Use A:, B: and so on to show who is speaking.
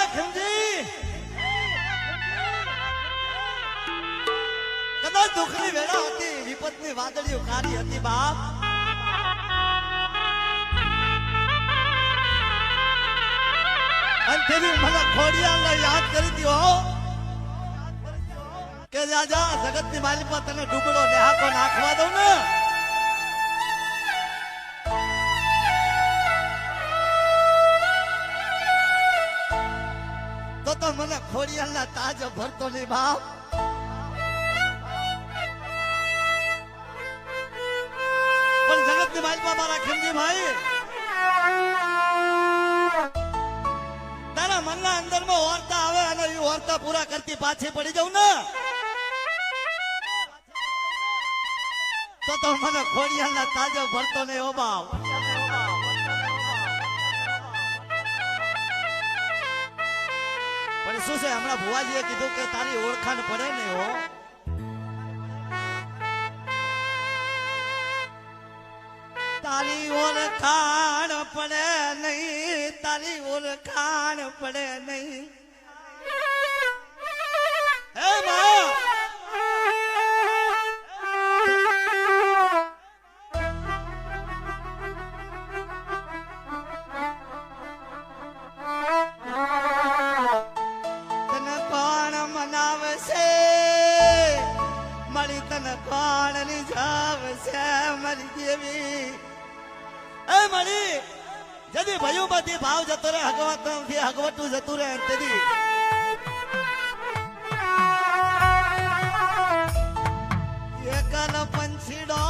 A: મારા ખીમજી કદાચ દુઃખની વેળા હતી, વિપતની વાદળીઓ કાઢી હતી બાપ, અને તેની મને ખોડિયાને યાદ કરી દીધો કે રાજા જગતની માલિકમાં તને ડૂબડો નેહાકો નાખવા દઉં ને તો મને ખોડિયાના તાજ ભરતો નહીં બાપ. પણ જગતની માલિકમાં મારા ખીમજી ભાઈ તારા મનના અંદરમાં ઓરતા આવે અને એ ઓરતા પૂરા કરતી પાછી પડી જાઉં ને તો મને ખોડિયાના તાજો ભરતો નહીં હો બાપ. પણ શું છે હમણાં ભુવાજીએ કીધું કે તારી ઓળખાણ પડે નહીં હો. તારી ઓળખાણ પડે નહીં, તારી ઓળખાણ પડે નહીં હે બા. તને કોણ મનાવશે મારી, તને કોણ રીઝાવશે મારી દેવી એ મારી. જદી ભયું બધી ભાવ જતો રે હગવતું જતું રે તેથી એકલ પંછીડો